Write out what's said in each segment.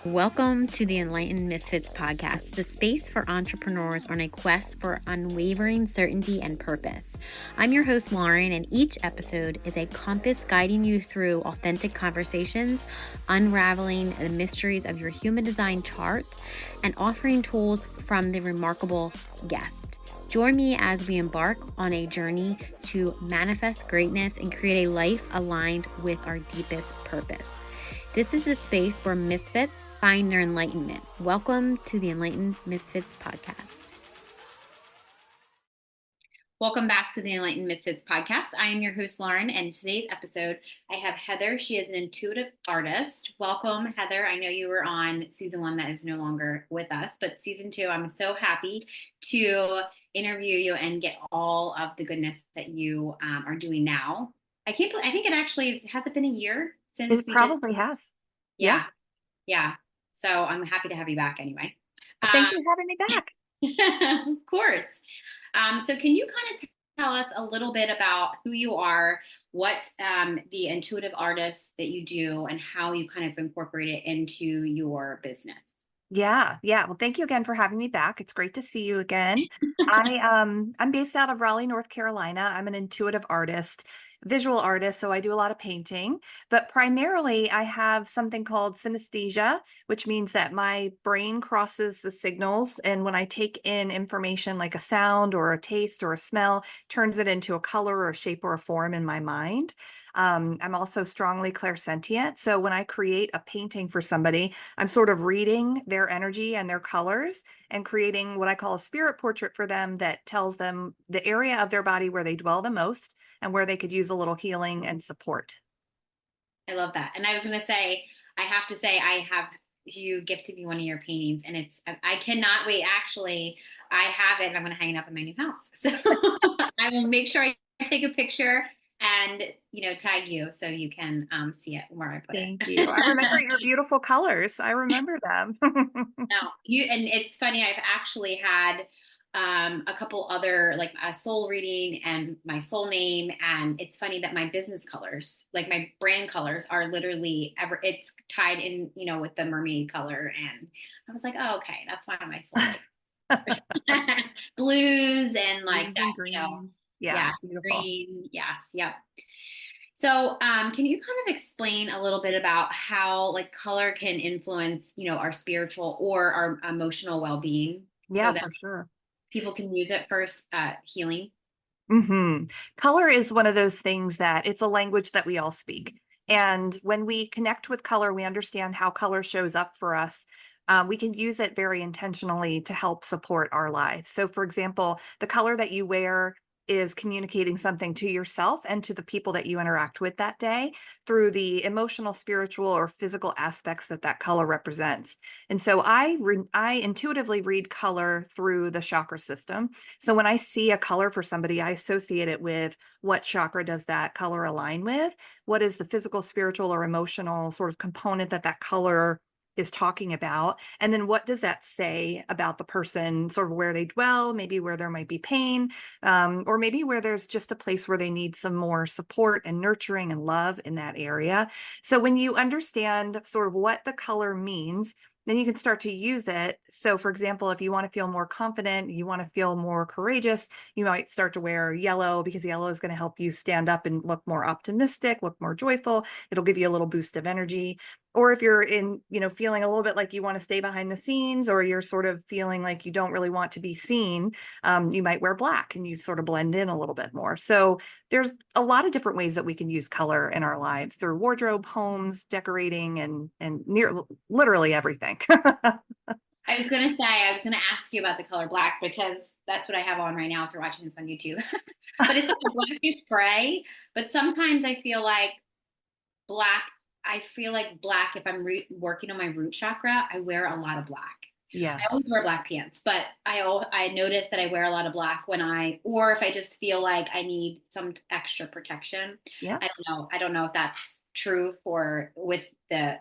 Welcome to the Enlightened Misfits podcast, the space for entrepreneurs on a quest for unwavering certainty and purpose. I'm your host, Lauren, and each episode is a compass guiding you through authentic conversations, unraveling the mysteries of your human design chart, and offering tools from the remarkable guest. Join me as we embark on a journey to manifest greatness and create a life aligned with our deepest purpose. This is the space where misfits find their enlightenment. Welcome to the Enlightened Misfits podcast. Welcome back to the Enlightened Misfits podcast. I am your host, Lauren, and today's episode, I have Heather. She is an intuitive artist. Welcome, Heather. I know you were on season 1 that is no longer with us, but season 2, I'm so happy to interview you and get all of the goodness that you are doing now. I think it actually has it been a year since it probably has. Yeah. So I'm happy to have you back anyway. Thank you for having me back. Of course. So can you kind of tell us a little bit about who you are, what the intuitive artist that you do, and how you kind of incorporate it into your business? Yeah. Well, thank you again for having me back. It's great to see you again. I'm based out of Raleigh, North Carolina. I'm an intuitive artist, visual artist, so I do a lot of painting, but primarily I have something called synesthesia, which means that my brain crosses the signals, and when I take in information like a sound or a taste or a smell, turns it into a color or a shape or a form in my mind. I'm also strongly clairsentient. So when I create a painting for somebody, I'm sort of reading their energy and their colors and creating what I call a spirit portrait for them that tells them the area of their body where they dwell the most and where they could use a little healing and support. I love that. And I was going to say, I have to say, you gifted me one of your paintings, and I cannot wait. Actually, I have it and I'm going to hang it up in my new house. So I will make sure I take a picture and, tag you so you can see it where I put it. Thank you. I remember your beautiful colors. I remember them. No, and it's funny. I've actually had a couple other, like a soul reading and my soul name. And it's funny that my business colors, like my brand colors, are literally it's tied in, with the mermaid color. And I was like, oh, okay, that's why my soul blues and like Blues that, and greens. Yeah, beautiful. Green. Yes. Yep. So, can you kind of explain a little bit about how like color can influence, our spiritual or our emotional well-being? Yeah, So that for sure. people can use it for healing? Color is one of those things that it's a language that we all speak. And when we connect with color, we understand how color shows up for us. We can use it very intentionally to help support our lives. So, for example, the color that you wear is communicating something to yourself and to the people that you interact with that day through the emotional, spiritual, or physical aspects that color represents. And so I intuitively read color through the chakra system. So when I see a color for somebody, I associate it with what chakra does that color align with? What is the physical, spiritual, or emotional sort of component that color is talking about? And then what does that say about the person, sort of where they dwell, maybe where there might be pain, or maybe where there's just a place where they need some more support and nurturing and love in that area. So when you understand sort of what the color means, then you can start to use it. So for example, if you want to feel more confident, you want to feel more courageous, you might start to wear yellow, because yellow is going to help you stand up and look more optimistic, look more joyful. It'll give you a little boost of energy. Or if you're feeling a little bit like you want to stay behind the scenes, or you're sort of feeling like you don't really want to be seen, you might wear black and you sort of blend in a little bit more. So there's a lot of different ways that we can use color in our lives through wardrobe, homes, decorating, and literally everything. I was going to ask you about the color black, because that's what I have on right now if you're watching this on YouTube. But it's like a blackish gray. But sometimes I feel like black, if I'm working on my root chakra, I wear a lot of black. Yes. I always wear black pants, but I notice that I wear a lot of black or if I just feel like I need some extra protection. Yeah. I don't know if that's true with the,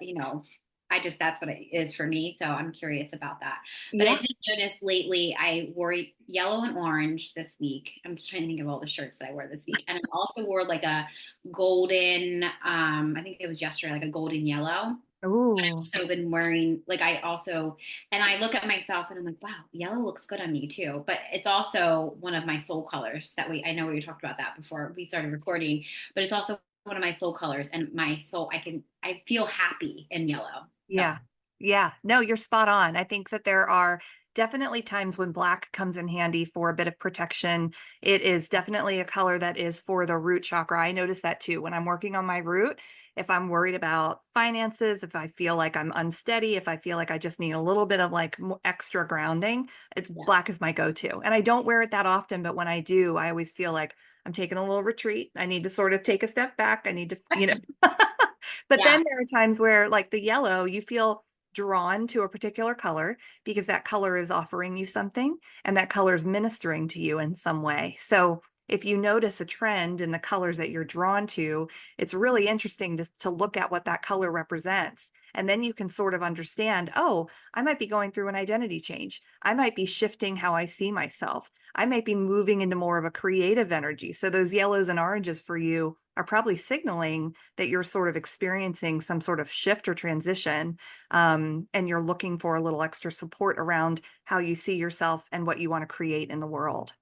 that's what it is for me. So I'm curious about that. But I did notice lately I wore yellow and orange this week. I'm just trying to think of all the shirts that I wore this week. And I also wore like a golden, I think it was yesterday, like a golden yellow. Ooh, So been wearing like I also and I look at myself and I'm like, wow, yellow looks good on me too. But it's also one of my soul colors that I know we talked about that before we started recording, but it's also one of my soul colors and my soul I feel happy in yellow. So yeah. Yeah. No, you're spot on. I think that there are definitely times when black comes in handy for a bit of protection. It is definitely a color that is for the root chakra. I notice that too when I'm working on my root. If I'm worried about finances, if I feel like I'm unsteady, if I feel like I just need a little bit of like extra grounding, it's yeah. black is my go-to. And I don't wear it that often, but when I do, I always feel like I'm taking a little retreat. I need to sort of take a step back. I need to, but Yeah. then there are times where, like the yellow, you feel drawn to a particular color because that color is offering you something and that color is ministering to you in some way. So if you notice a trend in the colors that you're drawn to, it's really interesting to look at what that color represents. And then you can sort of understand, oh, I might be going through an identity change. I might be shifting how I see myself. I might be moving into more of a creative energy. So those yellows and oranges for you are probably signaling that you're sort of experiencing some sort of shift or transition, and you're looking for a little extra support around how you see yourself and what you want to create in the world.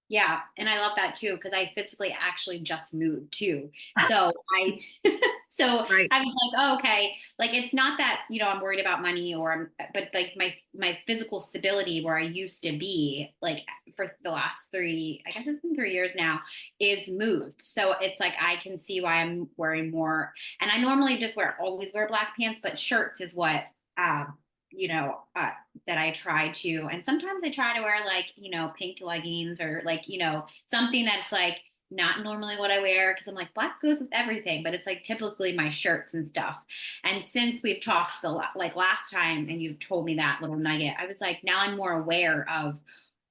Yeah, and I love that too because I physically actually just moved too. So I so Right. I was like, oh, okay, like it's not that, I'm worried about money or but like my physical stability where I used to be like for the last 3, I guess it's been 3 years now, is moved. So it's like I can see why I'm wearing more and I normally just always wear black pants, but shirts is what um you know, that I try to, and sometimes I try to wear like, pink leggings or like, something that's like not normally what I wear because I'm like, black goes with everything, but it's like typically my shirts and stuff. And since we've talked like last time and you told me that little nugget, I was like, now I'm more aware of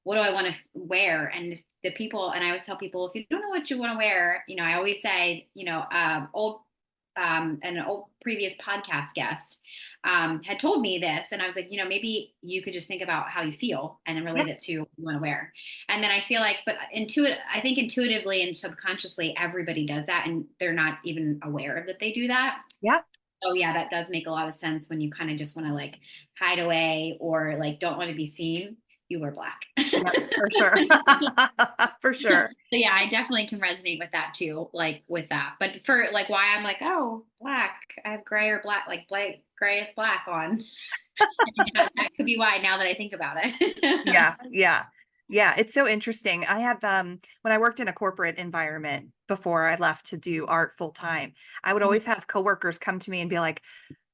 what do I want to wear? And if the people, and I always tell people, if you don't know what you want to wear, I always say, an old previous podcast guest had told me this, and I was like, maybe you could just think about how you feel and then Yeah. relate it to what you want to wear. And then I feel like, but I think intuitively and subconsciously, everybody does that, and they're not even aware of that they do that. Yeah. Oh yeah, that does make a lot of sense when you kind of just want to like hide away or like don't want to be seen. You wear black. Yeah. For sure. For sure. So yeah, I definitely can resonate with that too, like with that. But for like why I'm like, oh, black, I have gray or black, like black, gray is black on. That could be why now that I think about it. Yeah. Yeah. Yeah. It's so interesting. I have, when I worked in a corporate environment before I left to do art full time, I would always have coworkers come to me and be like,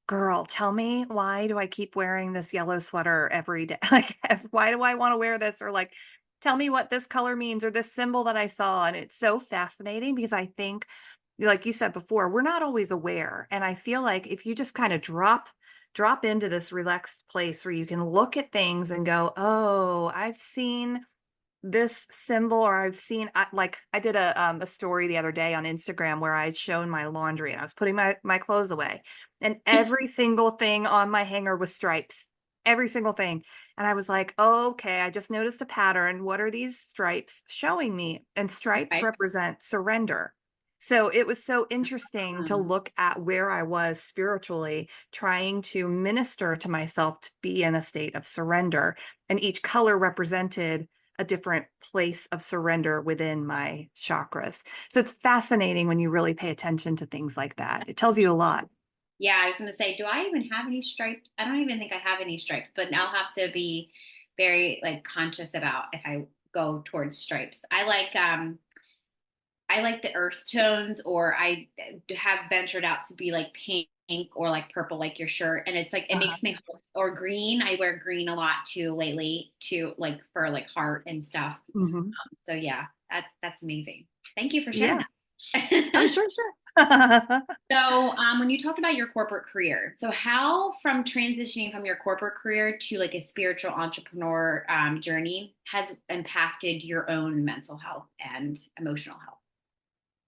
girl, tell me, why do I keep wearing this yellow sweater every day? Like, why do I want to wear this? Or like, tell me what this color means or this symbol that I saw. And it's so fascinating because I think, like you said before, we're not always aware. And I feel like if you just kind of drop into this relaxed place where you can look at things and go, oh, I've seen this symbol, or I've seen, like I did a story the other day on Instagram where I'd shown my laundry and I was putting my clothes away, and every single thing on my hanger was stripes, every single thing. And I was like, oh, okay, I just noticed a pattern. What are these stripes showing me? And stripes Okay. represent surrender. So it was so interesting to look at where I was spiritually, trying to minister to myself to be in a state of surrender. And each color represented a different place of surrender within my chakras. So it's fascinating when you really pay attention to things like that. It tells you a lot. Yeah, I was going to say, do I even have any stripes? I don't even think I have any stripes, but I'll have to be very like conscious about if I go towards stripes. I like the earth tones, or I have ventured out to be like pink or like purple, like your shirt. And it's like, it Uh-huh. makes me, or green. I wear green a lot too lately to like for like heart and stuff. Mhm. So yeah, that's amazing. Thank you for sharing Yeah. Oh, that. sure, sure. So, when you talked about your corporate career, so how from transitioning from your corporate career to like a spiritual entrepreneur journey has impacted your own mental health and emotional health?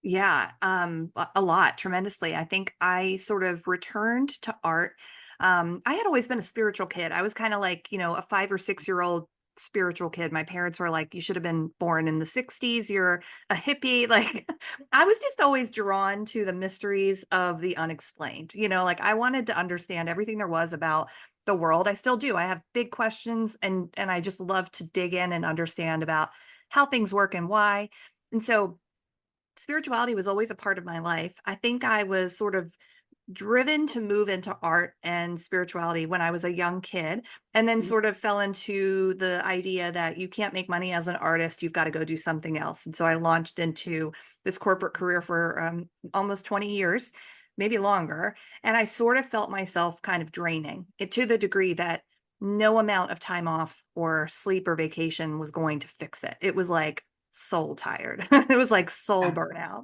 Yeah, a lot, tremendously. I think I sort of returned to art. I had always been a spiritual kid. I was kind of like, a 5 or 6 year old spiritual kid. My parents were like, you should have been born in the 60s. You're a hippie. Like I was just always drawn to the mysteries of the unexplained. Like I wanted to understand everything there was about the world. I still do. I have big questions and I just love to dig in and understand about how things work and why. And so spirituality was always a part of my life. I think I was sort of driven to move into art and spirituality when I was a young kid, and then sort of fell into the idea that you can't make money as an artist. You've got to go do something else. And so I launched into this corporate career for almost 20 years, maybe longer. And I sort of felt myself kind of draining it to the degree that no amount of time off or sleep or vacation was going to fix it. It was like soul tired. It was like soul Yeah. burnout.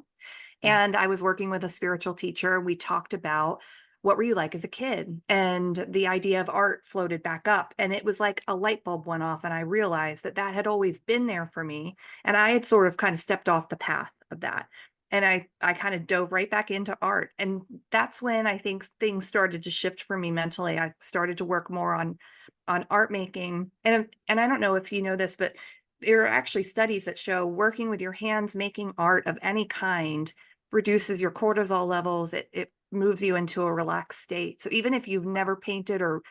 Yeah. And I was working with a spiritual teacher. We talked about what were you like as a kid? And the idea of art floated back up. And it was like a light bulb went off. And I realized that that had always been there for me. And I had sort of kind of stepped off the path of that. And I kind of dove right back into art. And that's when I think things started to shift for me mentally. I started to work more on art making. And I don't know if you know this, but there are actually studies that show working with your hands, making art of any kind reduces your cortisol levels. It moves you into a relaxed state. So even if you've never painted or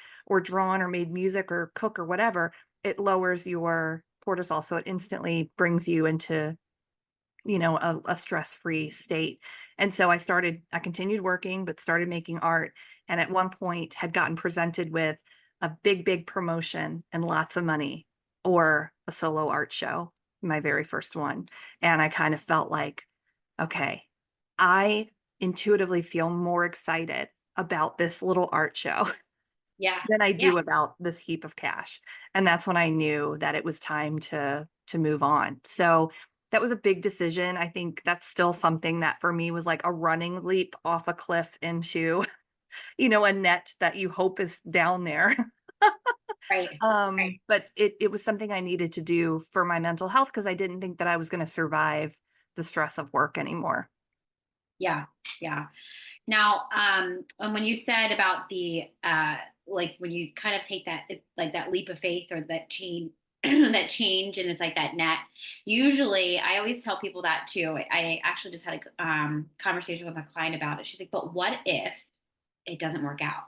drawn or made music or cook or whatever, it lowers your cortisol. So it instantly brings you into, a stress-free state. And so I continued working, but started making art. And at one point had gotten presented with a big, big promotion and lots of money or a solo art show, my very first one. And I kind of felt like, okay, I intuitively feel more excited about this little art show Yeah. than I Yeah. do about this heap of cash. And that's when I knew that it was time to move on. So that was a big decision. I think that's still something that for me was like a running leap off a cliff into, a net that you hope is down there. Right. Right. But it was something I needed to do for my mental health because I didn't think that I was going to survive the stress of work anymore. Yeah. Yeah. Now, and when you said about the, like when you kind of take that, like that leap of faith or that change, that change, and it's like that net. Usually, I always tell people that too. I actually just had a conversation with a client about it. She's like, "But what if it doesn't work out?"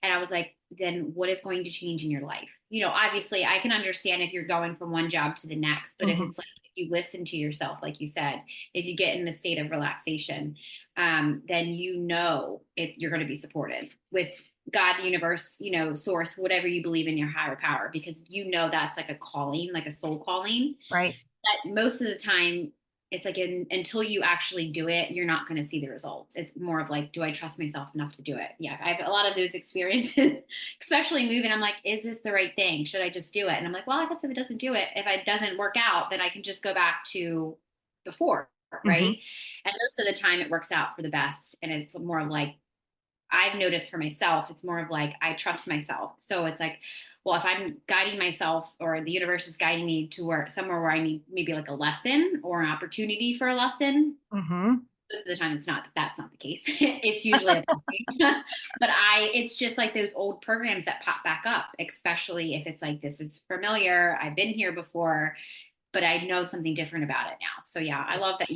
And I was like, "Then what is going to change in your life?" Obviously, I can understand if you're going from one job to the next, but if Mhm. it's like if you listen to yourself, like you said, if you get in a state of relaxation, then you're going to be supported with God, the universe, source, whatever you believe in, your higher power, because that's like a calling, like a soul calling. Right. But most of the time, it's like until you actually do it, you're not going to see the results. It's more of like, do I trust myself enough to do it? Yeah, I have a lot of those experiences, especially moving. I'm like, is this the right thing? Should I just do it? And I'm like, well, I guess if it doesn't do it, if it doesn't work out, then I can just go back to before, Mhm. right? And most of the time, it works out for the best. And it's more of like, I've noticed for myself, it's more of like I trust myself. So it's like, well, if I'm guiding myself or the universe is guiding me to somewhere where I need maybe like a lesson or an opportunity for a lesson, Mhm. most of the time that's not the case. It's usually a blessing. But it's just like those old programs that pop back up, especially if it's like, this is familiar, I've been here before, but I know something different about it now. So yeah, I love that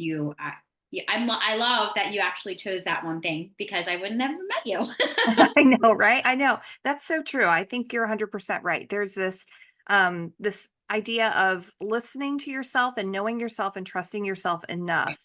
I love that you actually chose that one thing, because I would have never met you. I know, right? I know. That's so true. I think you're 100% right. There's this idea of listening to yourself and knowing yourself and trusting yourself enough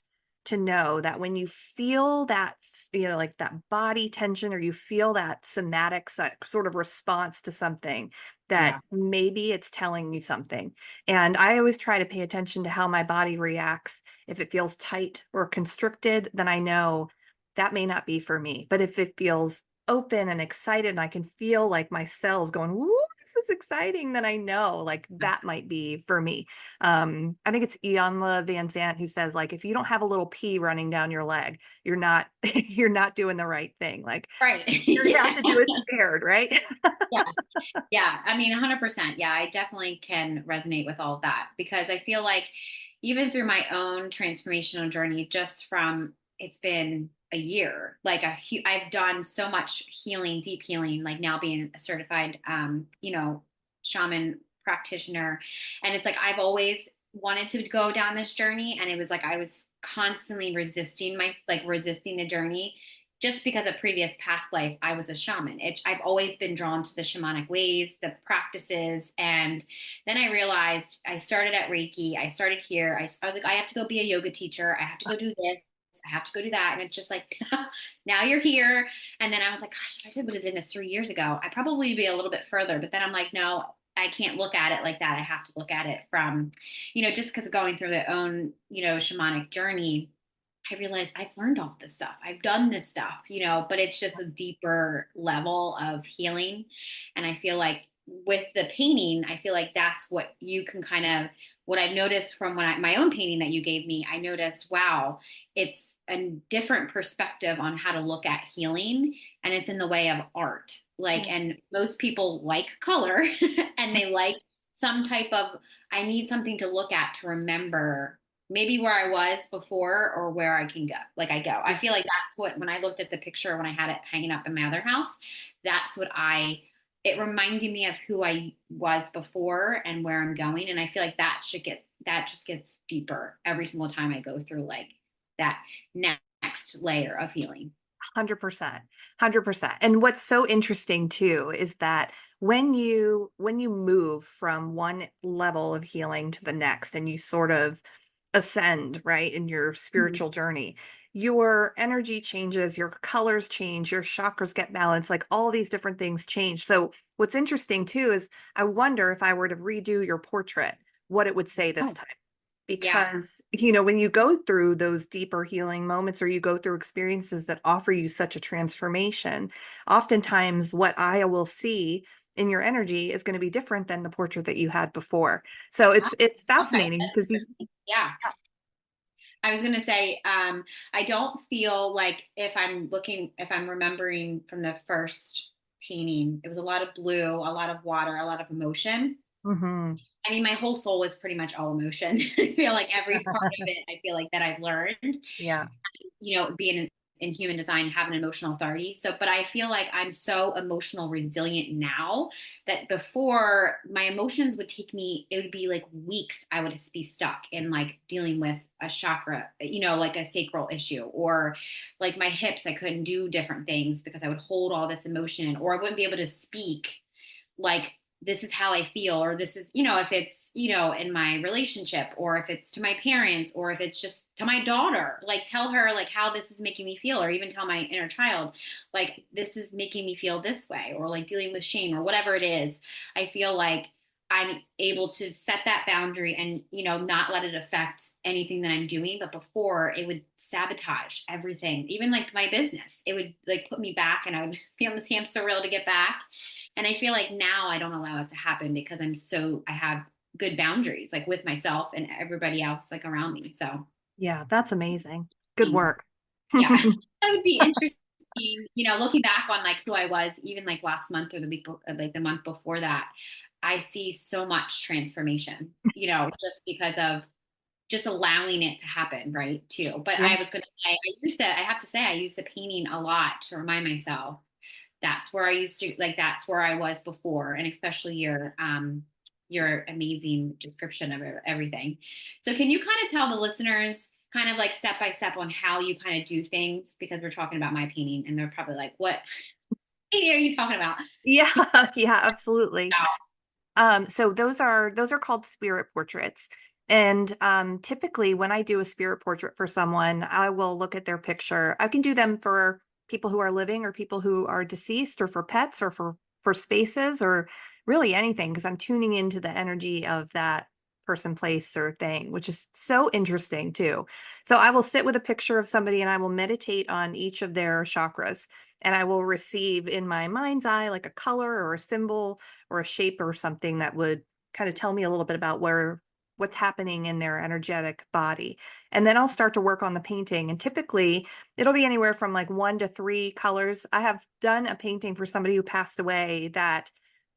to know that when you feel that, like that body tension, or you feel that somatic sort of response to something, that Yeah. maybe it's telling you something. And I always try to pay attention to how my body reacts. If it feels tight or constricted, then I know that may not be for me. But if it feels open and excited and I can feel like my cells going, "Woo, this is exciting," then I know like that might be for me. I think it's Ianla Van Zant who says like if you don't have a little pee running down your leg, you're not you're not doing the right thing. Like Right. you're gonna have to do it scared, right? Yeah. Yeah. I mean, 100%. Yeah, I definitely can resonate with all of that, because I feel like even through my own transformational journey, just from it's been a year, like I've done so much healing, deep healing, like now being a certified, shaman practitioner. And it's like, I've always wanted to go down this journey. And it was like, I was constantly resisting the journey just because of previous past life. I was a shaman. I've always been drawn to the shamanic ways, the practices. And then I realized I started at Reiki. I started here. I was like, I have to go be a yoga teacher. I have to go do this. I have to go do that. And it's just like, now you're here. And then I was like, gosh, if I would have done this 3 years ago, I'd probably be a little bit further. But then I'm like, no, I can't look at it like that. I have to look at it from, just because of going through their own, shamanic journey. I realized I've learned all this stuff. I've done this stuff, but it's just a deeper level of healing. And I feel like with the painting, I feel like that's what you can what I've noticed from my own painting that you gave me, I noticed, wow, it's a different perspective on how to look at healing. And it's in the way of art. And most people like color and they like some type of, I need something to look at to remember maybe where I was before or where I can go. I feel like that's what, when I looked at the picture, when I had it hanging up in my other house, that's what it reminded me of who I was before and where I'm going. And I feel like that just gets deeper every single time I go through that next layer of healing. 100%, 100%. And what's so interesting too is that when you move from one level of healing to the next and you sort of ascend, right, in your spiritual journey, your energy changes, your colors change, your chakras get balanced, like all these different things change. So what's interesting too is I wonder if I were to redo your portrait, what it would say this time. Because, when you go through those deeper healing moments or you go through experiences that offer you such a transformation, oftentimes what I will see in your energy is going to be different than the portrait that you had before. So it's fascinating because yeah. I was going to say, I don't feel like if I'm remembering from the first painting, it was a lot of blue, a lot of water, a lot of emotion. Mm-hmm. I mean, my whole soul was pretty much all emotion. I feel like every part of it, I feel like that I've learned, Yeah. Being in human design, have an emotional authority. So, but I feel like I'm so emotional resilient now that before my emotions would take me, it would be like weeks. I would just be stuck in dealing with a chakra, like a sacral issue, or like my hips, I couldn't do different things because I would hold all this emotion, or I wouldn't be able to speak this is how I feel, or this is, if it's, in my relationship, or if it's to my parents, or if it's just to my daughter, tell her how this is making me feel, or even tell my inner child, this is making me feel this way, or dealing with shame or whatever it is. I feel like I'm able to set that boundary and, not let it affect anything that I'm doing. But before, it would sabotage everything, even my business. It would put me back, and I would be on this hamster wheel to get back. And I feel like now I don't allow it to happen because I have good boundaries, with myself and everybody else around me. So yeah, that's amazing. Good work. Yeah, that would be interesting. Looking back on who I was, even last month or the month before that, I see so much transformation, just because of just allowing it to happen, right, too. But I was going to say, I have to say, I use the painting a lot to remind myself that's where I used to, that's where I was before. And especially your amazing description of everything. So can you kind of tell the listeners kind of step by step on how you kind of do things? Because we're talking about my painting and they're probably like, what painting are you talking about? Yeah, yeah, absolutely. So those are called spirit portraits. And typically when I do a spirit portrait for someone, I will look at their picture. I can do them for people who are living or people who are deceased, or for pets, or for spaces, or really anything, because I'm tuning into the energy of that person, place, or thing, which is so interesting too. So I will sit with a picture of somebody and I will meditate on each of their chakras, and I will receive in my mind's eye like a color or a symbol or a shape or something that would kind of tell me a little bit about what's happening in their energetic body. And then I'll start to work on the painting. And typically it'll be anywhere from 1 to 3 colors. I have done a painting for somebody who passed away that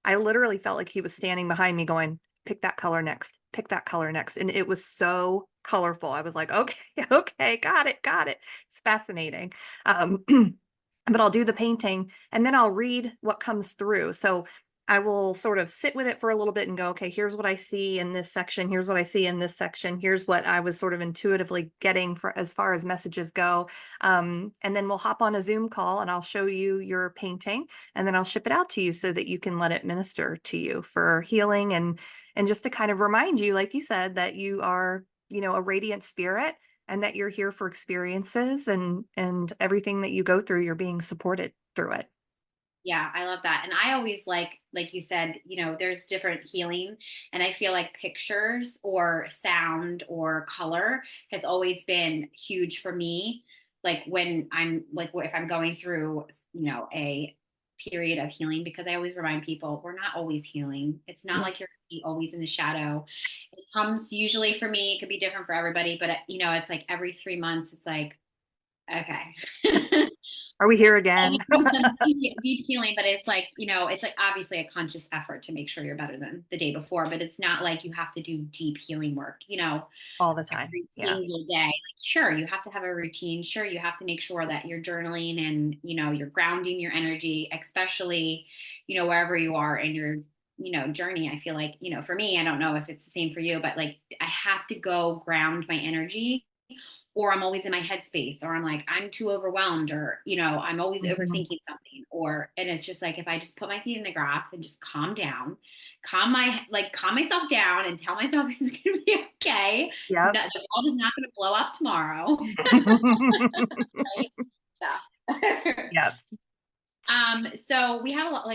I literally felt like he was standing behind me going, pick that color next, pick that color next. And it was so colorful. I was like, okay, okay, got it, got it. It's fascinating. But I'll do the painting and then I'll read what comes through. So I will sort of sit with it for a little bit and go, okay, here's what I see in this section. Here's what I see in this section. Here's what I was sort of intuitively getting for as far as messages go. And then we'll hop on a Zoom call and I'll show you your painting and then I'll ship it out to you so that you can let it minister to you for healing and just to kind of remind you, like you said, that you are, a radiant spirit and that you're here for experiences and everything that you go through, you're being supported through it. Yeah, I love that. And I always like you said, there's different healing. And I feel like pictures or sound or color has always been huge for me. Like when I'm like, if I'm going through, a period of healing, because I always remind people we're not always healing. It's not Yeah. like you're always in the shadow. It comes usually for me, it could be different for everybody, but it's like every 3 months, it's like, okay. Are we here And again? you do some deep healing, but it's like obviously a conscious effort to make sure you're better than the day before, but it's not like you have to do deep healing work, All the time. every Yeah. single day. Like, sure, you have to have a routine. Sure, you have to make sure that you're journaling and, you're grounding your energy, especially, wherever you are in your, journey. I feel like, for me, I don't know if it's the same for you, but like I have to go ground my energy or I'm always in my headspace, or I'm like, I'm too overwhelmed, or, I'm always Mhm. overthinking something, and it's just like, if I just put my feet in the grass and just calm down, calm myself down and tell myself it's going to be okay. Yep. No, the world is not going to blow up tomorrow. Right? Yeah. Yep. So we have a lot,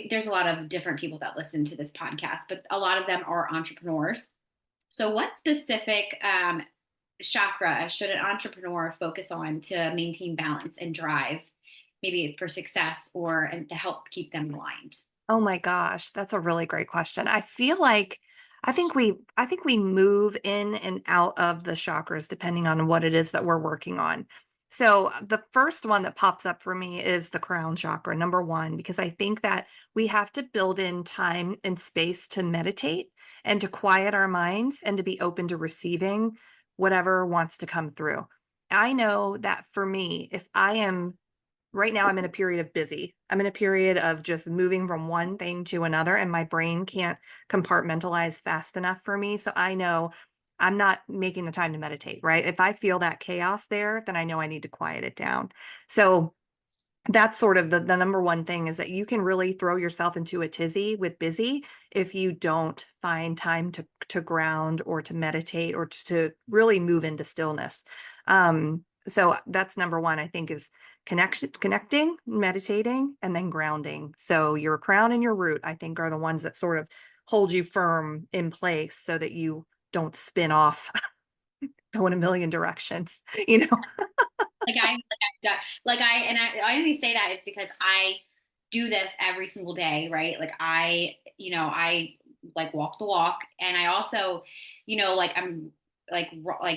there's a lot of different people that listen to this podcast, but a lot of them are entrepreneurs. So what specific chakra should an entrepreneur focus on to maintain balance and drive, maybe for success or and to help keep them aligned? Oh my gosh, that's a really great question. I feel like I think we move in and out of the chakras depending on what it is that we're working on. So the first one that pops up for me is the crown chakra, number one, because I think that we have to build in time and space to meditate and to quiet our minds and to be open to receiving whatever wants to come through. I know that for me, if I am right now, I'm in a period of busy. I'm in a period of just moving from one thing to another, and my brain can't compartmentalize fast enough for me. So I know I'm not making the time to meditate, right? If I feel that chaos there, then I know I need to quiet it down. So that's sort of the number one thing is that you can really throw yourself into a tizzy with busy if you don't find time to ground or to meditate or to really move into stillness. So that's number one, I think, is connecting, meditating, and then grounding. So your crown and your root, I think, are the ones that sort of hold you firm in place so that you don't spin off, go in a million directions, I only say that is because I do this every single day, right? Like I like walk the walk, and I also, I'm like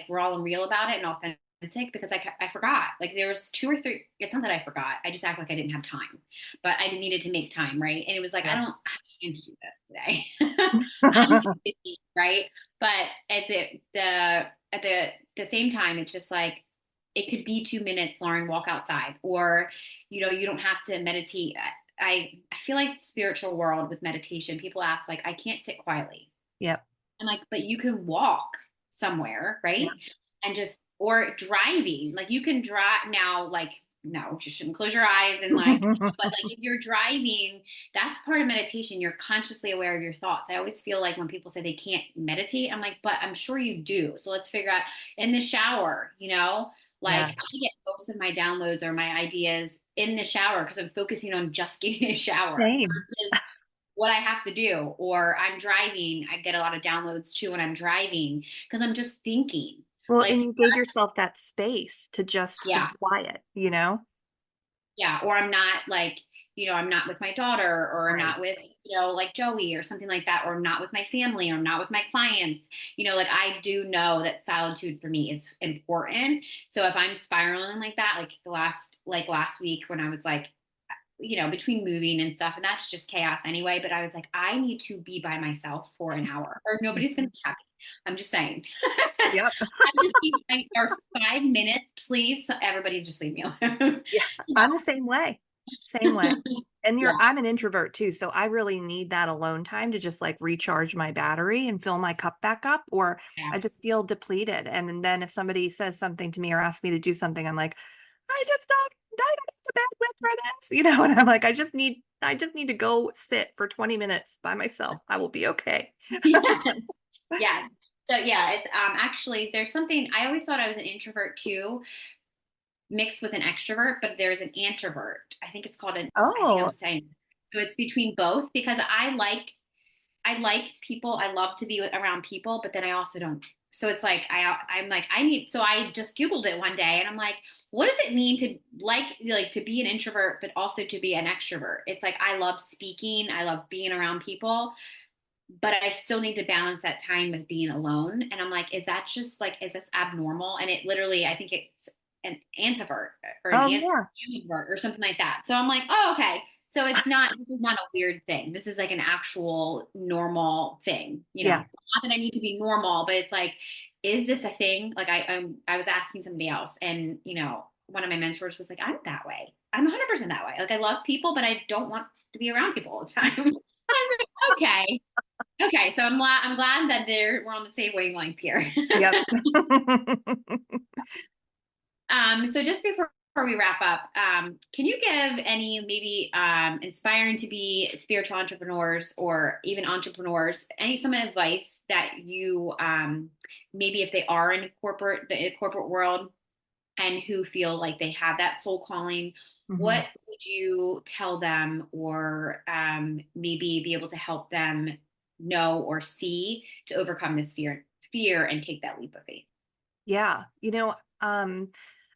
raw and real about it and authentic, because I forgot. Like there was two or three. It's not that I forgot. I just act like I didn't have time, but I needed to make time, right? And it was like I Yeah. don't have time to do this today. I'm too busy, right? But at the same time, it's just like it could be 2 minutes, Lauren, walk outside, or you don't have to meditate. I feel like the spiritual world with meditation, people ask like, I can't sit quietly. Yep. I'm like, but you can walk somewhere, Yeah. right? And just, or driving, like you can drive now, like, no, you shouldn't close your eyes and but like if you're driving, that's part of meditation. You're consciously aware of your thoughts. I always feel like when people say they can't meditate, I'm like, but I'm sure you do. So let's figure out in the shower, like Yes. I get most of my downloads or my ideas in the shower because I'm focusing on just getting a shower Same. versus what I have to do. Or I'm driving, I get a lot of downloads too when I'm driving because I'm just thinking. Well, and Like, you gave yourself that space to just be yeah, quiet. yeah. Or I'm not like, I'm not with my daughter, or I'm Right. not with, like Joey or something like that, or I'm not with my family, or I'm not with my clients. Like I do know that solitude for me is important. So if I'm spiraling like that, like last week when I was like, between moving and stuff, and that's just chaos anyway. But I was like, I need to be by myself for an hour, or nobody's going to be happy. I'm just saying. Yep. Or 5 minutes, please. So everybody just leave me alone. Yeah. I'm the same way. Same way. And Yeah. I'm an introvert too, so I really need that alone time to just like recharge my battery and fill my cup back up, or Yeah. I just feel depleted. And then if somebody says something to me or asks me to do something, I'm like, I don't have the bandwidth for this, and I'm like, I just need to go sit for 20 minutes by myself. I will be okay. Yes. Yeah. So yeah, it's actually there's something I always thought I was an introvert too, mixed with an extrovert, but there's an antrovert. I think it's called I think Oh, I'm saying so it's between both because I like people. I love to be around people, but then I also don't. So it's like I'm like I need. So I just Googled it one day, and I'm like, what does it mean to like to be an introvert, but also to be an extrovert? It's like I love speaking. I love being around people, but I still need to balance that time with being alone. And I'm like, is that just like is this abnormal? And it literally, I think it's an antivert or an oh yeah. ambivert or something like that. So I'm like, oh okay. So it's not this is not a weird thing. This is like an actual normal thing, Yeah. Not that I need to be normal, but it's like, is this a thing? Like I was asking somebody else, and one of my mentors was like, I'm that way. I'm 100% that way. Like I love people, but I don't want to be around people all the time. I was like, okay. Okay, so I'm glad that we're on the same wavelength here. Yep. So just before we wrap up, can you give any maybe inspiring to be spiritual entrepreneurs or even entrepreneurs some advice that you maybe if they are in the corporate world and who feel like they have that soul calling, Mhm. what would you tell them or maybe be able to help them know or see to overcome this fear and take that leap of faith? Yeah.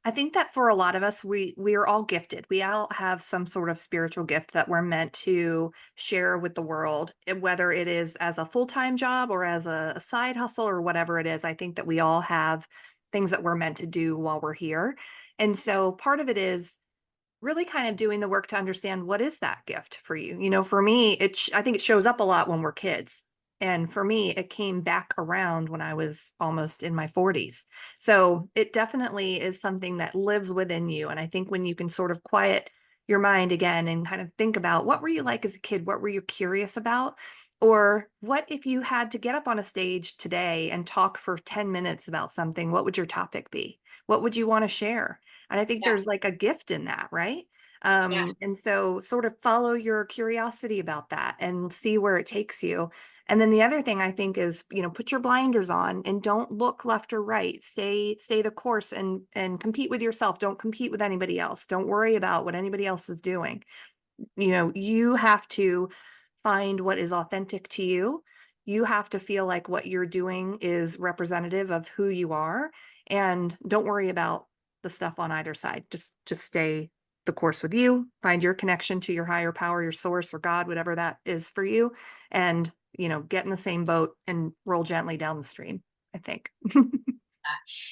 I think that for a lot of us, we are all gifted. We all have some sort of spiritual gift that we're meant to share with the world, whether it is as a full-time job or as a side hustle or whatever it is. I think that we all have things that we're meant to do while we're here. And so part of it is really kind of doing the work to understand what is that gift for you. For me, I think it shows up a lot when we're kids. And for me, it came back around when I was almost in my 40s. So it definitely is something that lives within you. And I think when you can sort of quiet your mind again and kind of think about what were you like as a kid? What were you curious about? Or what if you had to get up on a stage today and talk for 10 minutes about something? What would your topic be? What would you want to share? And I think Yeah, there's like a gift in that, right? yeah, And so sort of follow your curiosity about that and see where it takes you. And then the other thing I think is, put your blinders on and don't look left or right. Stay the course and compete with yourself. Don't compete with anybody else. Don't worry about what anybody else is doing. You have to find what is authentic to you. You have to feel like what you're doing is representative of who you are, and don't worry about the stuff on either side. Just stay the course with you, find your connection to your higher power, your source or God, whatever that is for you, and get in the same boat and roll gently down the stream, I think.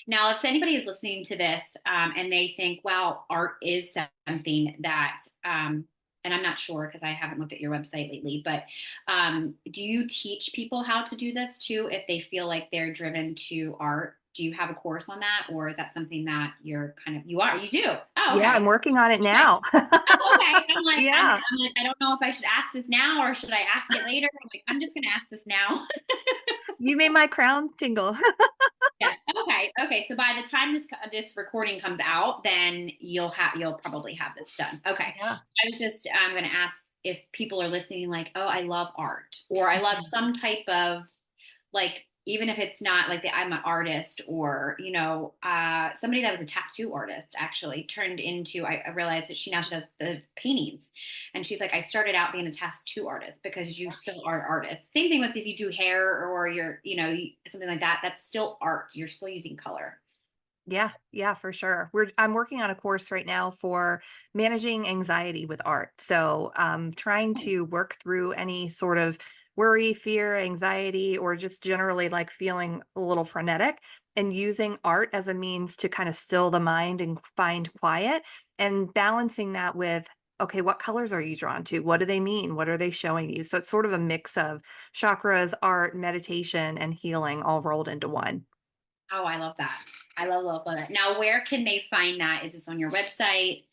now if anybody is listening to this and they think wow, art is something that and I'm not sure because I haven't looked at your website lately, but do you teach people how to do this too if they feel like they're driven to art? Do you have a course on that, or is that something that you do? Oh, Yeah, okay. I'm working on it Okay. now. Oh, okay. I'm like, Yeah. I'm like, I don't know if I should ask this now or should I ask it later? I'm like, I'm just going to ask this now. You made my crown tingle. Yeah. Okay. Okay. So by the time this recording comes out, then you'll probably have this done. Okay. Yeah. I was just I'm going to ask if people are listening, like, oh, I love art, or I love some type of like, even if it's not like I'm an artist, or somebody that was a tattoo artist actually turned into. I realized that she now does the paintings, and she's like, I started out being a tattoo artist because you still are an artist. Same thing with if you do hair or you're something like that. That's still art. You're still using color. Yeah, yeah, for sure. I'm working on a course right now for managing anxiety with art. So, trying to work through any sort of worry, fear, anxiety, or just generally like feeling a little frenetic, and using art as a means to kind of still the mind and find quiet, and balancing that with, okay, what colors are you drawn to? What do they mean? What are they showing you? So it's sort of a mix of chakras, art, meditation, and healing all rolled into one. Oh, I love that. I love that. Now, where can they find that? Is this on your website?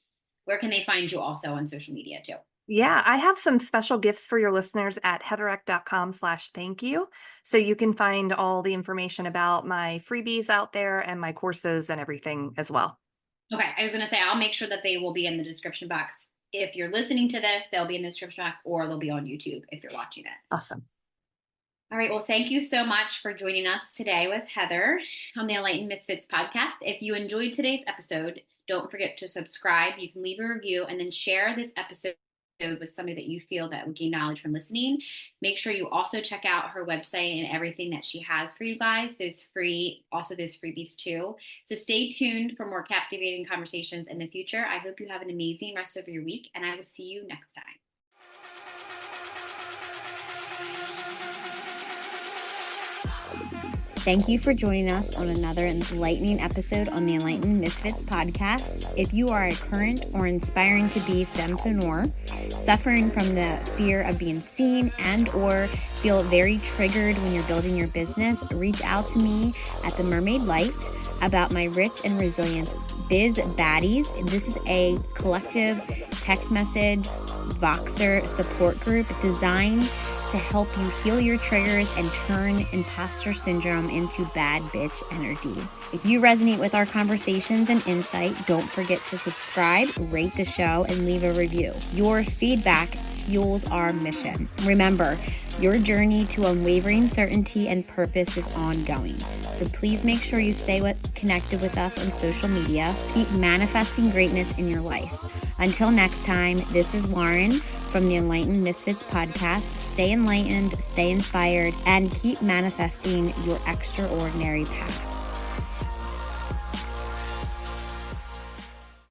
Where can they find you also on social media too? Yeah, I have some special gifts for your listeners at heathereck.com/thank you. So you can find all the information about my freebies out there and my courses and everything as well. Okay, I was going to say I'll make sure that they will be in the description box. If you're listening to this, they'll be in the description box, or they'll be on YouTube if you're watching it. Awesome. All right. Well, thank you so much for joining us today with Heather on the Enlightened Misfits podcast. If you enjoyed today's episode, don't forget to subscribe. You can leave a review and then share this episode with somebody that you feel that would gain knowledge from listening. Make sure you also check out her website and everything that she has for you guys. There's freebies too. So stay tuned for more captivating conversations in the future. I hope you have an amazing rest of your week, and I will see you next time. Thank you for joining us on another enlightening episode on the Enlightened Misfits podcast. If you are a current or inspiring to be fempreneur, suffering from the fear of being seen and or feel very triggered when you're building your business, reach out to me at The Mermaid Light about my Rich and Resilient Biz Baddies. This is a collective text message Voxer support group designed to help you heal your triggers and turn imposter syndrome into bad bitch energy. If you resonate with our conversations and insight, don't forget to subscribe, rate the show, and leave a review. Your feedback fuels our mission. Remember, your journey to unwavering certainty and purpose is ongoing. So please make sure you stay connected with us on social media. Keep manifesting greatness in your life. Until next time, this is Lauren from the Enlightened Misfits podcast. Stay enlightened, stay inspired, and keep manifesting your extraordinary path.